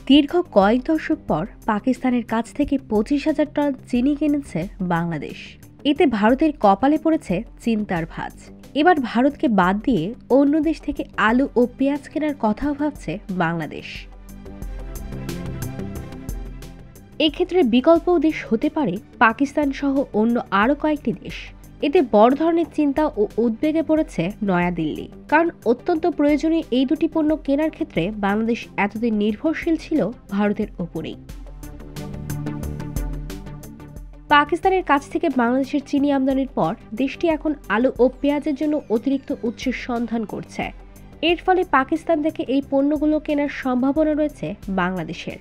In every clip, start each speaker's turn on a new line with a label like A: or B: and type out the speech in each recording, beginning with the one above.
A: দীর্ঘ কয়েক দশক পর পাকিস্তানের কাছ থেকে 25,000 টন চিনি কিনেছে বাংলাদেশ। এতে ভারতের কপালে পড়েছে চিন্তার ভাঁজ। এবার ভারতকে বাদ দিয়ে অন্য দেশ থেকে আলু ও পেঁয়াজ কেনার কথাও ভাবছে বাংলাদেশ। এক্ষেত্রে বিকল্প দেশ হতে পারে পাকিস্তান সহ অন্য আরও কয়েকটি দেশ। এতে বড় ধরনের চিন্তা ও উদ্বেগে পড়েছে নয়াদিল্লি, কারণ অত্যন্ত প্রয়োজনীয় এই দুটি পণ্য কেনার ক্ষেত্রে বাংলাদেশ এতদিন নির্ভরশীল ছিল ভারতের ওপরেই। পাকিস্তানের কাছ থেকে বাংলাদেশের চিনি আমদানির পর দেশটি এখন আলু ও পেঁয়াজের জন্য অতিরিক্ত উৎসের সন্ধান করছে। এর ফলে পাকিস্তান থেকে এই পণ্যগুলো কেনার সম্ভাবনা রয়েছে বাংলাদেশের।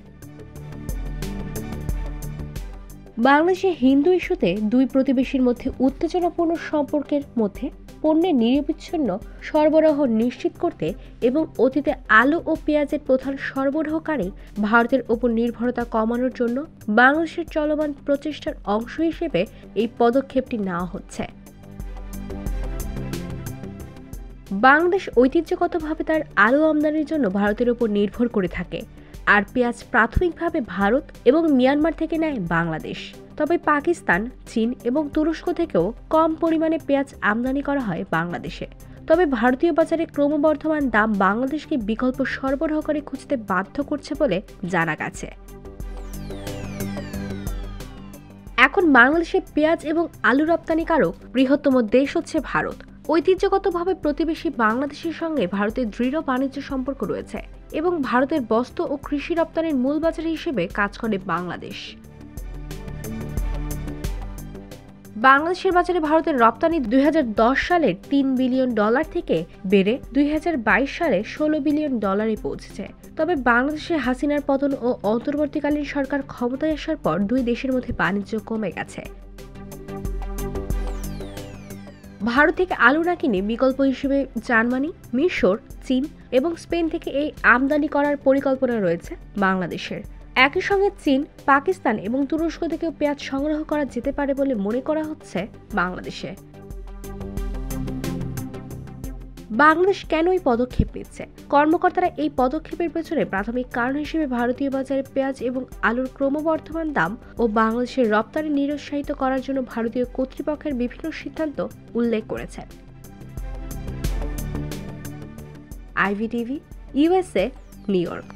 A: বাংলাদেশে হিন্দু ইস্যুতে দুই প্রতিবেশীর মধ্যে উত্তেজনাপূর্ণ সম্পর্কের মধ্যে পণ্যের নিরবিচ্ছিন্ন সরবরাহ নিশ্চিত করতে এবং অতীতে আলু ও পেঁয়াজের প্রধান সরবরাহকারী ভারতের ওপর নির্ভরতা কমানোর জন্য বাংলাদেশের চলমান প্রচেষ্টার অংশ হিসেবে এই পদক্ষেপটি নেওয়া হচ্ছে। বাংলাদেশ ঐতিহ্যগতভাবে তার আলু আমদানির জন্য ভারতের ওপর নির্ভর করে থাকে, আর পেঁয়াজ প্রাথমিকভাবে ভারত এবং মিয়ানমার থেকে নেয় বাংলাদেশ। তবে পাকিস্তান, চীন এবং তুরস্ক থেকেও কম পরিমাণে পেঁয়াজ আমদানি করা হয় বাংলাদেশে। তবে ভারতীয় বাজারে ক্রমবর্ধমান দাম বাংলাদেশকে বিকল্প সরবরাহকারী খুঁজতে বাধ্য করছে বলে জানা গেছে। এখন বাংলাদেশে পেঁয়াজ এবং আলু রপ্তানিকারক বৃহত্তম দেশ হচ্ছে ভারত। ঐতিহ্যগতভাবে প্রতিবেশী বাংলাদেশের সঙ্গে ভারতের দৃঢ় বাণিজ্য সম্পর্ক রয়েছে এবং ভারতের বস্ত্র ও কৃষি রপ্তানির মূল বাজার হিসেবে কাজ করে বাংলাদেশ। বাংলাদেশের বাজারে ভারতের রপ্তানি 2010 সালের $3 বিলিয়ন থেকে বেড়ে 2022 সালে $16 বিলিয়ন পৌঁছেছে। তবে বাংলাদেশে হাসিনার পতন ও অন্তর্বর্তীকালীন সরকার ক্ষমতায় আসার পর দুই দেশের মধ্যে বাণিজ্য কমে গেছে। ভারত থেকে আলু না কিনে বিকল্প হিসেবে জার্মানি, মিশর, চীন এবং স্পেন থেকে এই আমদানি করার পরিকল্পনা রয়েছে বাংলাদেশের। একই সঙ্গে চীন, পাকিস্তান এবং তুরস্ক থেকেও পেঁয়াজ সংগ্রহ করা যেতে পারে বলে মনে করা হচ্ছে বাংলাদেশে। বাংলাদেশ কেন এই পদক্ষেপ নিচ্ছে? কর্মকর্তারা এই পদক্ষেপের পেছনে প্রাথমিক কারণ হিসেবে ভারতীয় বাজারে পেঁয়াজ এবং আলুর ক্রমবর্ধমান দাম ও বাংলাদেশের রপ্তানি নিরুৎসাহিত করার জন্য ভারতীয় কর্তৃপক্ষের বিভিন্ন সিদ্ধান্ত উল্লেখ করেছেন। IVTV, USA, new York.